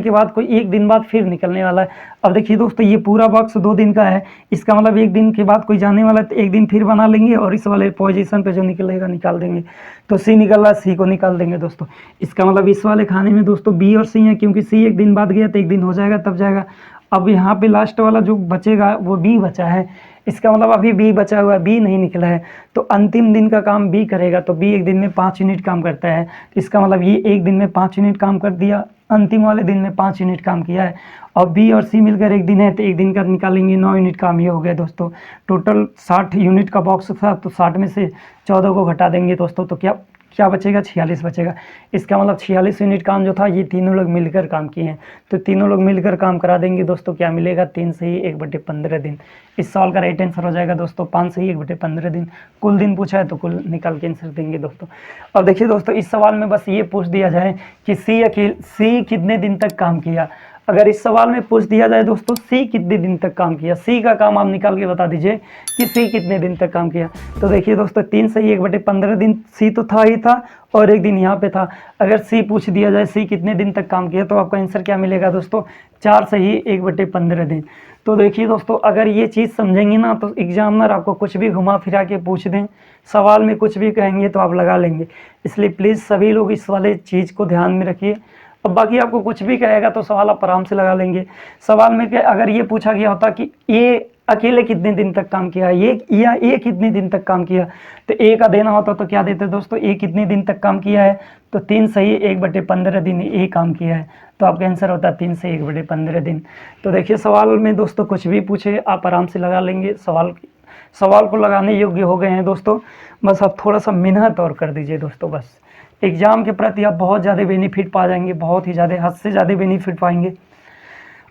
के बाद कोई एक दिन बाद फिर निकलने वाला है। अब देखिए दोस्तों ये पूरा बॉक्स 2 दिन का है, इसका मतलब एक दिन के बाद कोई जाने वाला है, तो एक दिन फिर बना लेंगे और इस वाले पोजीशन पे जो निकलेगा निकाल देंगे। तो सी निकल रहा है, सी को निकाल देंगे दोस्तों। इसका मतलब इस वाले खाने में दोस्तों बी और सी है, क्योंकि सी एक दिन बाद गया तो एक दिन हो जाएगा तब जाएगा। अब यहाँ पे लास्ट वाला जो बचेगा वो बी बचा है, इसका मतलब अभी बी बचा हुआ है, बी नहीं निकला है, तो अंतिम दिन का काम बी करेगा। तो बी एक दिन में 5 यूनिट काम करता है, इसका मतलब ये एक दिन में 5 यूनिट काम कर दिया, अंतिम वाले दिन में 5 यूनिट काम किया है। और बी और सी मिलकर एक दिन है, तो एक दिन का निकालेंगे, 9 यूनिट काम ये हो गया दोस्तों। टोटल 60 यूनिट का बॉक्स था, तो 60 में से 14 को घटा देंगे दोस्तों, तो क्या बचेगा, 46 बचेगा। इसका मतलब 46 यूनिट काम जो था ये तीनों लोग मिलकर काम किए हैं, तो तीनों लोग मिलकर काम करा देंगे दोस्तों। क्या मिलेगा, 3 सही 1/15 दिन। इस सवाल का राइट आंसर हो जाएगा दोस्तों 5 सही 1/15 दिन। कुल दिन पूछा है तो कुल निकाल के आंसर देंगे दोस्तों। और देखिए दोस्तों इस सवाल में बस ये पूछ दिया जाए कि सी कितने दिन तक काम किया। अगर इस सवाल में पूछ दिया जाए दोस्तों सी कितने दिन तक काम किया, सी का काम आप निकाल के बता दीजिए कि सी कितने दिन तक काम किया। तो देखिए दोस्तों 3 सही 1/15 दिन, सी तो था ही था और एक दिन यहाँ पे था। अगर सी पूछ दिया जाए सी कितने दिन तक काम किया, तो आपका आंसर क्या मिलेगा दोस्तों, 4 सही 1/15 दिन। तो देखिए दोस्तों अगर ये चीज़ समझेंगे ना, तो एग्जामिनर आपको कुछ भी घुमा फिरा के पूछ दें, सवाल में कुछ भी कहेंगे तो आप लगा लेंगे। इसलिए प्लीज़ सभी लोग इस वाले चीज़ को ध्यान में रखिए। अब बाकी आपको कुछ भी कहेगा तो सवाल आप आराम से लगा लेंगे। सवाल में अगर ये पूछा गया होता कि ये अकेले कितने दिन तक काम किया, ये कितने दिन तक काम किया, तो ए का देना होता तो क्या देते दोस्तों, ए कितने दिन तक काम किया है, तो 3 सही 1/15 दिन ए काम किया है, तो आपका आंसर होता है 3 से 1/15 दिन। तो देखिए सवाल में दोस्तों कुछ भी पूछे आप आराम से लगा लेंगे। सवाल को लगाने योग्य हो गए हैं दोस्तों, बस आप थोड़ा सा मेहनत और कर दीजिए दोस्तों। बस एग्जाम के प्रति आप बहुत ज़्यादा बेनिफिट पा जाएंगे, बहुत ही ज़्यादा, हद से ज़्यादा बेनिफिट पाएंगे।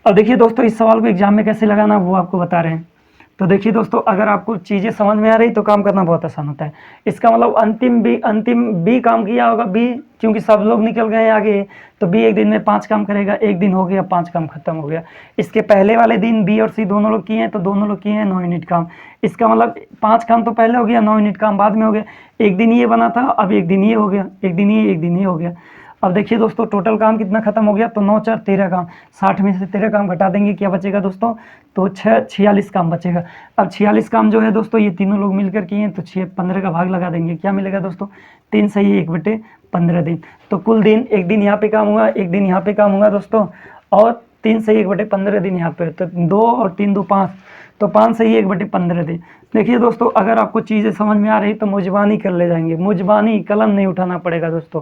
अब देखिए दोस्तों इस सवाल को एग्जाम में कैसे लगाना वो आपको बता रहे हैं। तो देखिए दोस्तों अगर आपको चीज़ें समझ में आ रही तो काम करना बहुत आसान होता है। इसका मतलब अंतिम बी काम किया होगा, बी क्योंकि सब लोग निकल गए आगे, तो बी एक दिन में 5 काम करेगा, एक दिन हो गया 5 काम खत्म हो गया। इसके पहले वाले दिन बी और सी दोनों लोग किए हैं, तो दोनों लोग किए हैं 9 यूनिट काम। इसका मतलब 5 काम तो पहले हो गया, 9 यूनिट काम बाद में हो गया। एक दिन ये बना था, अब एक दिन ये हो गया, एक दिन ये हो गया। अब देखिए दोस्तों टोटल काम कितना खत्म हो गया, तो 9 4 13 काम, 60 में से 13 काम घटा देंगे, क्या बचेगा दोस्तों, तो 46 काम बचेगा। अब 46 काम जो है दोस्तों ये तीनों लोग मिलकर किए हैं, तो 15 का भाग लगा देंगे, क्या मिलेगा दोस्तों, 3 सही 1/15 दिन। तो कुल दिन एक दिन यहाँ पे काम हुआ, एक दिन यहाँ पे काम हुआ दोस्तों, और 3 सही 1/15 दिन यहाँ पे, तो 2 और 3 2 5, तो 5 सही 1/15 दिन। देखिए दोस्तों अगर आपको चीज़ें समझ में आ रही तो मुजबानी कर ले जाएंगे, मुजबानी कलम नहीं उठाना पड़ेगा दोस्तों,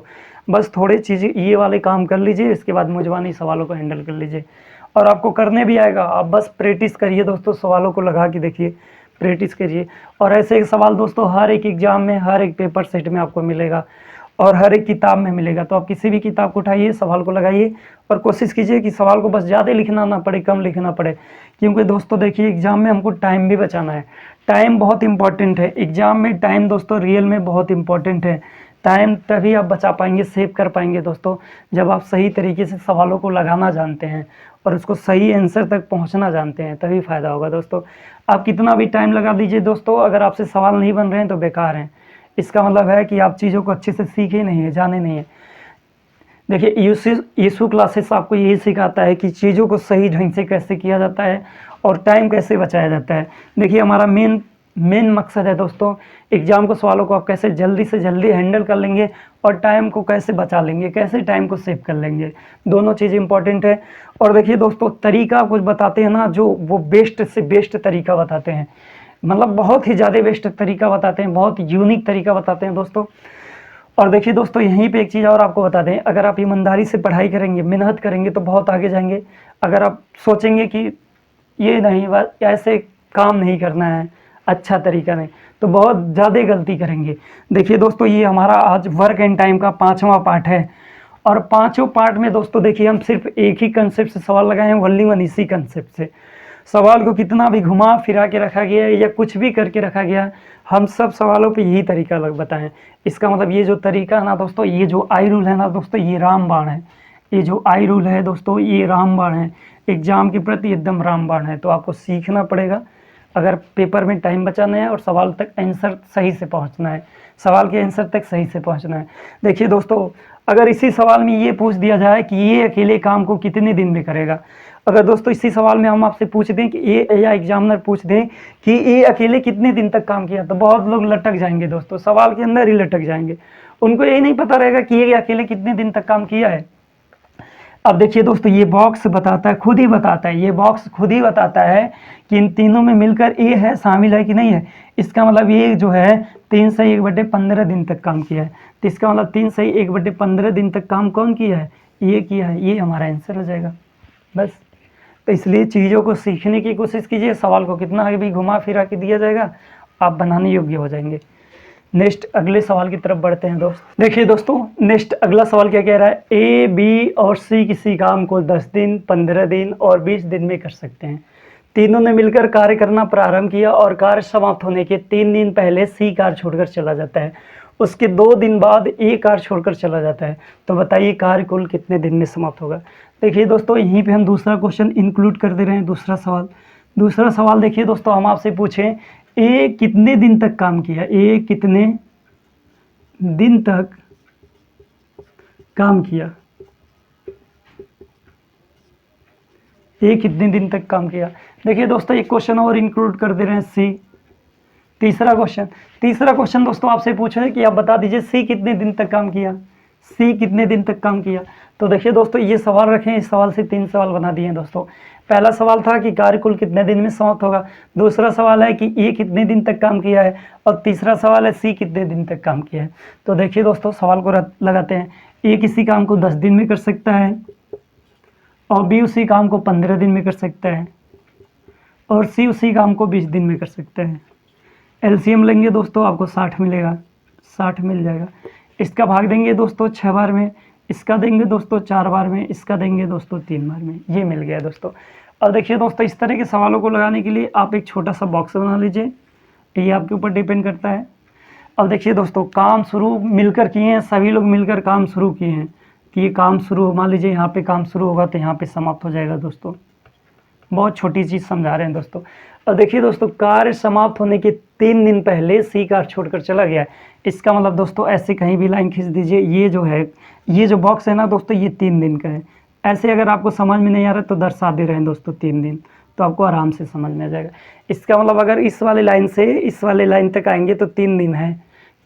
बस थोड़ी चीज़ें ये वाले काम कर लीजिए, इसके बाद मुजबानी सवालों को हैंडल कर लीजिए और आपको करने भी आएगा। आप बस प्रैक्टिस करिए दोस्तों, सवालों को लगा के देखिए, प्रैक्टिस करिए। और ऐसे एक सवाल दोस्तों हर एक एग्ज़ाम में, हर एक पेपर सेट में आपको मिलेगा और हर एक किताब में मिलेगा। तो आप किसी भी किताब को उठाइए, सवाल को लगाइए और कोशिश कीजिए कि सवाल को बस ज़्यादा लिखना ना पड़े, कम लिखना पड़े। क्योंकि दोस्तों देखिए एग्ज़ाम में हमको टाइम भी बचाना है। टाइम बहुत इंपॉर्टेंट है एग्ज़ाम में। टाइम दोस्तों रियल में बहुत इंपॉर्टेंट है। टाइम तभी आप बचा पाएंगे, सेव कर पाएंगे दोस्तों, जब आप सही तरीके से सवालों को लगाना जानते हैं और उसको सही आंसर तक पहुंचना जानते हैं, तभी फ़ायदा होगा दोस्तों। आप कितना भी टाइम लगा दीजिए दोस्तों, अगर आपसे सवाल नहीं बन रहे हैं तो बेकार हैं। इसका मतलब है कि आप चीज़ों को अच्छे से सीखे नहीं है, जाने नहीं है। देखिए यीशु क्लासेस आपको यही सिखाता है कि चीज़ों को सही ढंग से कैसे किया जाता है और टाइम कैसे बचाया जाता है। देखिए हमारा मेन मकसद है दोस्तों, एग्ज़ाम को सवालों को आप कैसे जल्दी से जल्दी हैंडल कर लेंगे और टाइम को कैसे बचा लेंगे, कैसे टाइम को सेव कर लेंगे। दोनों चीज़ इंपॉर्टेंट है। और देखिए दोस्तों तरीका कुछ बताते हैं ना, जो वो बेस्ट से बेस्ट तरीका बताते हैं, मतलब बहुत ही ज़्यादा बेस्ट तरीका बताते हैं, बहुत यूनिक तरीका बताते हैं दोस्तों। और देखिए दोस्तों यहीं पे एक चीज़ और आपको बता दें, अगर आप ईमानदारी से पढ़ाई करेंगे, मेहनत करेंगे तो बहुत आगे जाएंगे। अगर आप सोचेंगे कि ये नहीं, ऐसे काम नहीं करना है, अच्छा तरीका नहीं, तो बहुत ज़्यादा गलती करेंगे। देखिए दोस्तों ये हमारा आज वर्क एंड टाइम का 5वां पार्ट है और 5वें पार्ट में दोस्तों देखिए हम सिर्फ एक ही कंसेप्ट से सवाल लगाए हैं, ओनली वन, इसी कंसेप्ट से। सवाल को कितना भी घुमा फिरा के रखा गया है या कुछ भी करके रखा गया है, हम सब सवालों पे यही तरीका बताएं। इसका मतलब ये जो तरीका है ना दोस्तों, ये जो आई रूल है ना दोस्तों, ये रामबाण है। ये जो आई रूल है दोस्तों, ये रामबाण है, एग्जाम के प्रति एकदम रामबाण है। तो आपको सीखना पड़ेगा अगर पेपर में टाइम बचाना है और सवाल तक आंसर सही से पहुंचना है, सवाल के आंसर तक सही से पहुंचना है। देखिए दोस्तों अगर इसी सवाल में ये पूछ दिया जाए कि ये अकेले काम को कितने दिन में करेगा, अगर दोस्तों इसी सवाल में हम आपसे पूछ दें कि ये, या एग्जामिनर पूछ दें कि ये अकेले कितने दिन तक काम किया, तो बहुत लोग लटक जाएंगे दोस्तों, सवाल के अंदर ही लटक जाएंगे। उनको ये नहीं पता रहेगा कि ये अकेले कितने दिन तक काम किया है। अब देखिए दोस्तों ये बॉक्स बताता है, खुद ही बताता है, ये बॉक्स खुद ही बताता है कि इन तीनों में मिलकर ए है, शामिल है कि नहीं है। इसका मतलब ये जो है 3 से 1/15 दिन तक काम किया है। तो इसका मतलब 3 से 1/15 दिन तक काम कौन किया है, ये किया है। ये हमारा आंसर हो जाएगा बस। तो इसलिए चीज़ों को सीखने की कोशिश कीजिए, सवाल को कितना भी घुमा फिरा के दिया जाएगा आप बनाने योग्य हो जाएंगे। नेक्स्ट अगले सवाल की तरफ बढ़ते हैं दोस्त। देखिए दोस्तों नेक्स्ट अगला सवाल क्या कह रहा है, ए, बी और सी किसी काम को 10 दिन, 15 दिन और 20 दिन में कर सकते हैं। तीनों ने मिलकर कार्य करना प्रारंभ किया और कार्य समाप्त होने के 3 दिन पहले सी कार्य छोड़कर चला जाता है, उसके 2 दिन बाद ए कार्य छोड़कर चला जाता है। तो बताइए कार्य कुल कितने दिन में समाप्त होगा। देखिए दोस्तों यहीं पे हम दूसरा क्वेश्चन इंक्लूड कर दे रहे हैं। दूसरा सवाल देखिए दोस्तों, हम आपसे पूछें ए कितने दिन तक काम किया, ए कितने दिन तक काम किया, ए कितने दिन तक काम किया। देखिए दोस्तों एक क्वेश्चन और इंक्लूड कर दे रहे हैं, सी। तीसरा क्वेश्चन दोस्तों आपसे पूछ रहे हैं कि आप बता दीजिए सी कितने दिन तक काम किया, सी कितने दिन तक काम किया। तो देखिए दोस्तों ये सवाल रखें, इस सवाल से 3 सवाल बना दिए हैं दोस्तों। पहला सवाल था कि कार्य कुल कितने दिन में समाप्त होगा, दूसरा सवाल है कि ए कितने दिन तक काम किया है और तीसरा सवाल है सी कितने दिन तक काम किया है। तो देखिए दोस्तों सवाल को लगाते हैं। ए किसी काम को 10 दिन में कर सकता है और बी उसी काम को 15 दिन में कर सकता है और सी उसी काम को 20 दिन में कर सकता है। एलसीएम लेंगे दोस्तों आपको 60 मिलेगा, 60 मिल जाएगा। इसका भाग देंगे दोस्तों 6 बार में, इसका देंगे दोस्तों 4 बार में, इसका देंगे दोस्तों 3 बार में। ये मिल गया दोस्तों। और देखिए दोस्तों इस तरह के सवालों को लगाने के लिए आप एक छोटा सा बॉक्स बना लीजिए, ये आपके ऊपर डिपेंड करता है। अब देखिए दोस्तों काम शुरू मिलकर किए हैं, सभी लोग मिलकर काम शुरू किए हैं कि ये काम शुरू, मान लीजिए यहाँ पे काम शुरू होगा तो यहाँ पे समाप्त हो जाएगा दोस्तों। बहुत छोटी चीज़ समझा रहे हैं दोस्तों। और देखिए दोस्तों कार्य समाप्त होने के 3 दिन पहले सी कार्य छोड़कर चला गया। इसका मतलब दोस्तों ऐसे कहीं भी लाइन खींच दीजिए, ये जो है, ये जो बॉक्स है ना दोस्तों, ये 3 दिन का है। ऐसे अगर आपको समझ में नहीं आ रहा तो दर्शा दे रहे हैं दोस्तों 3 दिन, तो आपको आराम से समझ में आ जाएगा। इसका मतलब अगर इस वाले लाइन से इस वाले लाइन तक आएंगे तो 3 दिन है,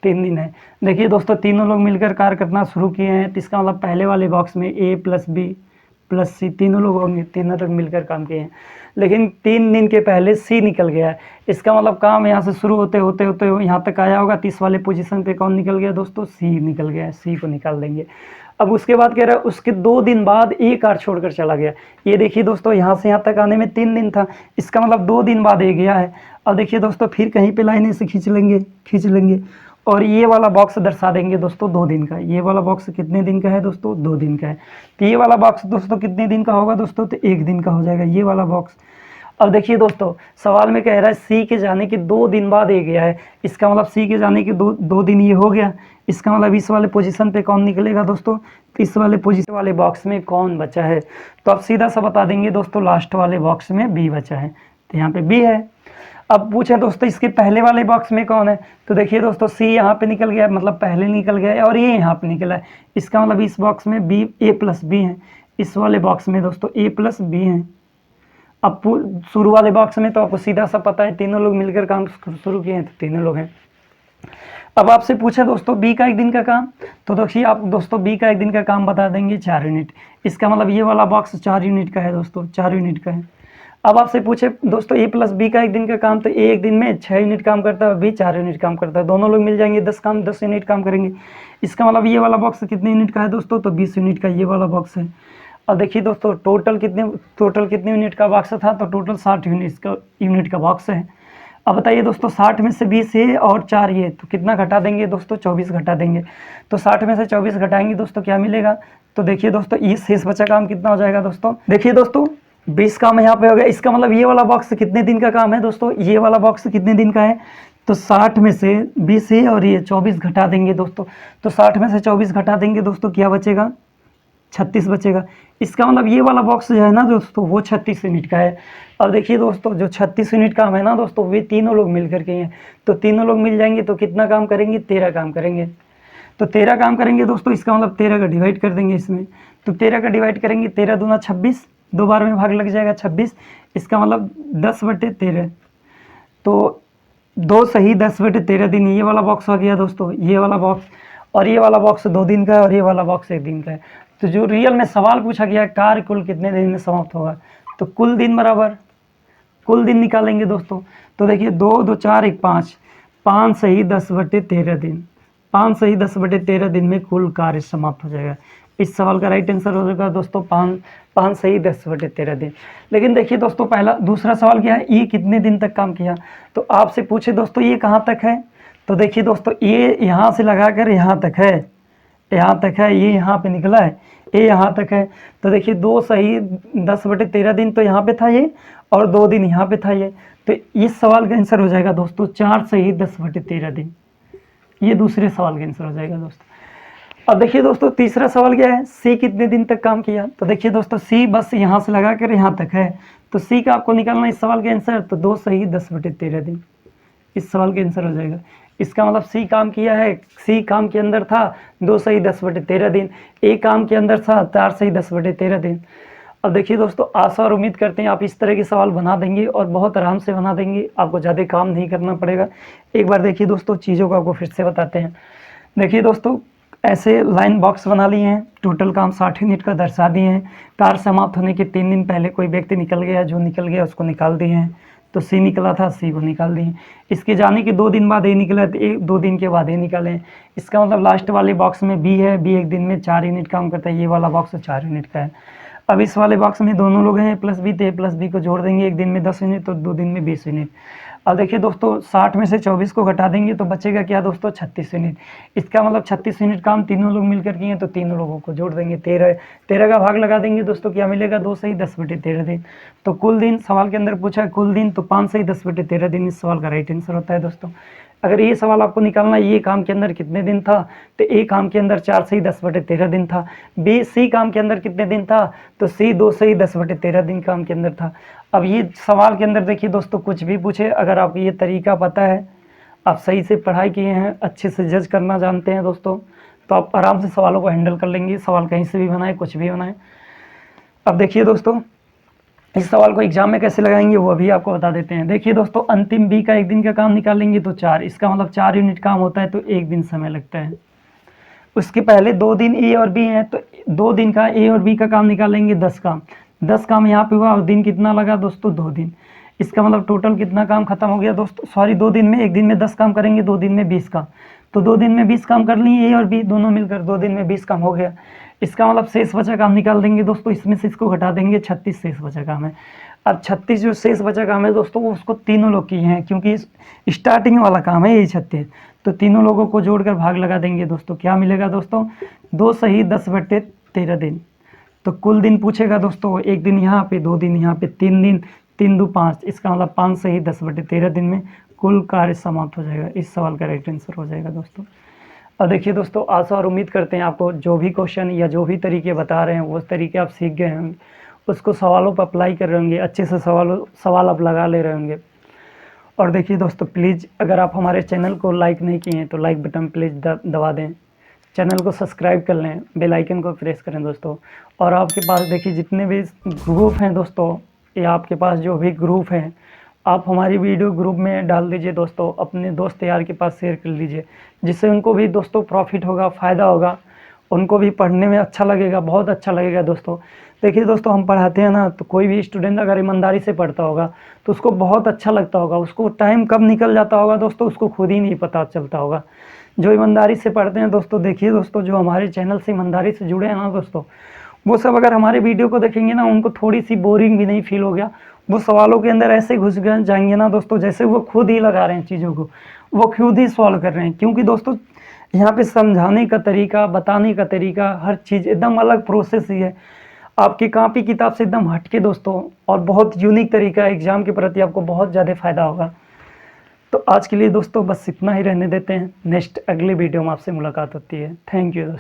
3 दिन है। देखिए दोस्तों तीनों लोग मिलकर कार्य करना शुरू किए हैं, तो इसका मतलब पहले वाले बॉक्स में ए प्लस बी प्लस सी तीनों लोग होंगे, तीनों लोग मिलकर काम किए हैं। लेकिन 3 दिन के पहले सी निकल गया है, इसका मतलब काम यहाँ से शुरू होते होते होते यहाँ तक आया होगा, 30 वाले पोजीशन पे कौन निकल गया दोस्तों, सी निकल गया है। सी को निकाल देंगे। अब उसके बाद कह रहा है उसके 2 दिन बाद ए कार छोड़कर चला गया। ये देखिए दोस्तों, यहाँ से यहाँ तक आने में 3 दिन था, इसका मतलब 2 दिन बाद ए गया है। अब देखिए दोस्तों, फिर कहीं पे लाइन ऐसे खींच लेंगे और ये वाला बॉक्स दर्शा देंगे दोस्तों 2 दिन का। ये वाला बॉक्स कितने दिन का है दोस्तों? 2 दिन का है। तो ये वाला बॉक्स दोस्तों कितने दिन का होगा दोस्तों? तो 1 दिन का हो जाएगा ये वाला बॉक्स। अब देखिए दोस्तों, सवाल में कह रहा है सी के जाने के 2 दिन बाद ए गया है, इसका मतलब सी के जाने के 2 दिन ये हो गया। इसका मतलब इस वाले पोजीशन पे कौन निकलेगा दोस्तों? तो इस वाले पोजीशन वाले बॉक्स में कौन बचा है? तो आप सीधा सा बता देंगे दोस्तों, लास्ट वाले बॉक्स में बी बचा है, तो यहाँ पे बी है। अब पूछे दोस्तों इसके पहले वाले बॉक्स में कौन है? तो देखिए दोस्तों, सी यहाँ पे निकल गया, मतलब पहले निकल गया है, और ये यहाँ पे निकला है। इसका मतलब इस बॉक्स में बी ए प्लस बी है, इस वाले बॉक्स में दोस्तों ए प्लस बी है। अब शुरू वाले बॉक्स में तो आपको सीधा सा पता है, तीनों लोग मिलकर काम शुरू किए हैं, तो तीनों लोग हैं। अब आपसे पूछे दोस्तों बी का 1 दिन का काम, तो देखिए आप दोस्तों बी का 1 दिन का काम बता देंगे 4 यूनिट। इसका मतलब ये वाला बॉक्स 4 यूनिट का है दोस्तों, 4 यूनिट का है। अब आपसे पूछे दोस्तों ए प्लस बी का 1 दिन का काम, तो ए 1 दिन में 6 यूनिट काम करता है, बी 4 यूनिट काम करता है, दोनों लोग मिल जाएंगे 10 यूनिट काम करेंगे। इसका मतलब ये वाला बॉक्स कितने यूनिट का है दोस्तों? तो 20 यूनिट का ये वाला बॉक्स है। अब देखिए दोस्तों, टोटल कितने यूनिट का बॉक्स था? तो टोटल 60 यूनिट का बॉक्स है। अब बताइए दोस्तों, 60 में से 20 है और 4 ये, तो कितना घटा देंगे दोस्तों? 24 घटा देंगे। तो 60 में से 24 घटाएंगे दोस्तों, क्या मिलेगा? तो देखिए दोस्तों, ये शेष बचा काम कितना हो जाएगा दोस्तों? देखिए दोस्तों, 20 काम यहाँ पे हो गया। इसका मतलब ये वाला बॉक्स कितने दिन का काम है दोस्तों? ये वाला बॉक्स कितने दिन का है? तो 60 में से 20 है और ये 24 घटा देंगे दोस्तों। तो 60 में से 24 घटा देंगे दोस्तों, क्या बचेगा? 36 बचेगा। इसका मतलब ये वाला बॉक्स जो है ना दोस्तों, वो 36 यूनिट का है। अब देखिए दोस्तों, जो 36 यूनिट काम है ना दोस्तों, वे तीनों लोग मिल करके हैं, तो तीनों लोग मिल जाएंगे तो कितना काम करेंगे? 13 काम करेंगे। तो 13 काम करेंगे दोस्तों, इसका मतलब 13 का डिवाइड कर देंगे इसमें। तो 13 का डिवाइड करेंगे, 13 दूना 26, 2 बार में भाग लग जाएगा 26। इसका मतलब 10/13, तो 2 सही 10/13 दिन ये वाला बॉक्स हो गया दोस्तों, ये वाला बॉक्स। और ये वाला बॉक्स 2 दिन का है और ये वाला बॉक्स 1 दिन का है। तो जो रियल में सवाल पूछा गया है, कार्य कुल कितने दिन में समाप्त होगा? तो कुल दिन बराबर कुल दिन निकालेंगे दोस्तों। तो देखिए 2 2 4 1 5, 5 सही 10/13 दिन, 5 सही 10/13 दिन में कुल कार्य समाप्त हो जाएगा। इस सवाल का राइट आंसर हो जाएगा दोस्तों 5 सही 10/13 दिन। लेकिन देखिए दोस्तों, दूसरा सवाल क्या है? ये कितने दिन तक काम किया? तो आपसे पूछे दोस्तों ये कहाँ तक है? तो देखिए दोस्तों, ये यहाँ से लगा कर यहाँ तक है, यहाँ तक है, ये यहाँ पे निकला है, ये यहाँ तक है। तो देखिए 2 सही 10/13 दिन तो यहाँ पे था ये, और 2 दिन यहाँ पे था ये। तो इस सवाल का आंसर हो जाएगा दोस्तों 4 सही 10/13 दिन। ये दूसरे सवाल का आंसर हो जाएगा दोस्तों। अब देखिए दोस्तों, तीसरा सवाल क्या है? सी कितने दिन तक काम किया? तो देखिए दोस्तों, सी बस यहाँ से लगा कर यहाँ तक है, तो सी का आपको निकालना इस सवाल का आंसर, तो 2 सही 10/13 दिन इस सवाल का आंसर हो जाएगा। इसका मतलब सी काम किया है, सी काम के अंदर था 2 सही 10/13 दिन, ए काम के अंदर था 4 सही 10/13 दिन। अब देखिए दोस्तों, आशा और उम्मीद करते हैं आप इस तरह के सवाल बना देंगे और बहुत आराम से बना देंगे, आपको ज़्यादा काम नहीं करना पड़ेगा। एक बार देखिए दोस्तों, चीज़ों को आपको फिर से बताते हैं। देखिए दोस्तों, ऐसे लाइन बॉक्स बना लिए हैं, टोटल काम 60 यूनिट का दर्शा दिए हैं। कार्य समाप्त होने के 3 दिन पहले कोई व्यक्ति निकल गया, जो निकल गया उसको निकाल दिए हैं। तो सी निकला था, सी को निकाल दिए। इसके जाने के 2 दिन बाद ए निकला, तो 2 दिन के बाद ए निकाले। इसका मतलब लास्ट वाले बॉक्स में बी है, बी 1 दिन में 4 यूनिट काम करता है, ये वाला बॉक्स 4 यूनिट का है। अब इस वाले बॉक्स में दोनों लोग हैं ए प्लस बी, तो ए प्लस बी को जोड़ देंगे, 1 दिन में 10 यूनिट तो 2 दिन में 20 यूनिट। अब देखिए दोस्तों, 60 में से 24 को घटा देंगे तो बचेगा क्या दोस्तों? 36 यूनिट। इसका मतलब 36 यूनिट काम तीनों लोग मिलकर किए, तो तीनों लोगों को जोड़ देंगे, 13 का भाग लगा देंगे दोस्तों, क्या मिलेगा? 2 सही 10/13 दिन। तो कुल दिन सवाल के अंदर पूछा है कुल दिन, तो 5 सही 10/13 दिन इस सवाल का राइट आंसर होता है दोस्तों। अगर ये सवाल आपको निकालना है ये काम के अंदर कितने दिन था, तो ए काम के अंदर 4 सही 10/13 दिन था। बी सी काम के अंदर कितने दिन था, तो सी 2 सही 10/13 दिन काम के अंदर था। अब ये सवाल के अंदर देखिए दोस्तों, कुछ भी पूछे, अगर आपको ये तरीका पता है, आप सही से पढ़ाई किए हैं, अच्छे से जज करना जानते हैं दोस्तों, तो आप आराम से सवालों को हैंडल कर लेंगे। सवाल कहीं से भी बनाए, कुछ भी बनाए। अब देखिए दोस्तों, इस सवाल को एग्जाम में कैसे लगाएंगे वो अभी आपको बता देते हैं। देखिए दोस्तों, अंतिम बी का 1 दिन का काम निकालेंगे तो 4, इसका मतलब 4 यूनिट काम होता है, तो 1 दिन समय लगता है। उसके पहले 2 दिन ए और बी हैं, तो 2 दिन का ए और बी का काम निकालेंगे 10 काम। 10 काम यहाँ पे हुआ और दिन कितना लगा दोस्तों? 2 दिन। इसका मतलब टोटल कितना काम खत्म हो गया दोस्तों? सॉरी, 2 दिन में, 1 दिन में 10 काम करेंगे, 2 दिन में 20 काम। तो 2 दिन में 20 काम कर लिए ए और बी दोनों मिलकर, 2 दिन में 20 काम हो गया। इसका मतलब शेष बचा काम निकाल देंगे दोस्तों, इसमें से इसको घटा देंगे, 36 शेष बचा काम है। अब 36 जो शेष बचा काम है दोस्तों, वो उसको तीनों लोग किए हैं, क्योंकि स्टार्टिंग वाला काम है यही 36। तो तीनों लोगों को जोड़कर भाग लगा देंगे दोस्तों, क्या मिलेगा दोस्तों, 2 सही 10/13 दिन। तो कुल दिन पूछेगा दोस्तों, 1 दिन यहाँ पे, 2 दिन यहाँ पे, 3 दिन, 3 दू 5, इसका मतलब 5 सही 10/13 दिन में कुल कार्य समाप्त हो जाएगा। इस सवाल का राइट आंसर हो जाएगा दोस्तों। और देखिए दोस्तों, आशा और उम्मीद करते हैं आपको जो भी क्वेश्चन या जो भी तरीके बता रहे हैं वो तरीके आप सीख गए होंगे, उसको सवालों पर अप्लाई कर रहे होंगे, अच्छे से सवाल आप लगा ले रहे होंगे। और देखिए दोस्तों, प्लीज़ अगर आप हमारे चैनल को लाइक नहीं किए हैं तो लाइक बटन प्लीज़ दबा दें, चैनल को सब्सक्राइब कर लें, बेल आइकन को प्रेस करें दोस्तों। और आपके पास देखिए जितने भी ग्रुप हैं दोस्तों, या आपके पास जो भी ग्रुप हैं, आप हमारी वीडियो ग्रुप में डाल दीजिए दोस्तों, अपने दोस्त यार के पास शेयर कर लीजिए, जिससे उनको भी दोस्तों प्रॉफिट होगा, फ़ायदा होगा, उनको भी पढ़ने में अच्छा लगेगा, बहुत अच्छा लगेगा दोस्तों। देखिए दोस्तों, हम पढ़ाते हैं ना, तो कोई भी स्टूडेंट अगर ईमानदारी से पढ़ता होगा तो उसको बहुत अच्छा लगता होगा, उसको टाइम कब निकल जाता होगा दोस्तों उसको खुद ही नहीं पता चलता होगा। जो ईमानदारी से पढ़ते हैं दोस्तों, देखिए दोस्तों, जो हमारे चैनल से ईमानदारी से जुड़े हैं ना दोस्तों, वो सब अगर हमारे वीडियो को देखेंगे ना, उनको थोड़ी सी बोरिंग भी नहीं फील हो गया, वो सवालों के अंदर ऐसे घुस गए जाएंगे ना दोस्तों, जैसे वो खुद ही लगा रहे हैं चीज़ों को, वो खुद ही सॉल्व कर रहे हैं। क्योंकि दोस्तों यहाँ पे समझाने का तरीका, बताने का तरीका, हर चीज़ एकदम अलग प्रोसेस ही है, आपकी कॉपी किताब से एकदम हटके दोस्तों, और बहुत यूनिक तरीका है। एग्ज़ाम के प्रति आपको बहुत ज़्यादा फ़ायदा होगा। तो आज के लिए दोस्तों बस इतना ही रहने देते हैं, नेक्स्ट अगले वीडियो में आपसे मुलाकात होती है। थैंक यू दोस्तों।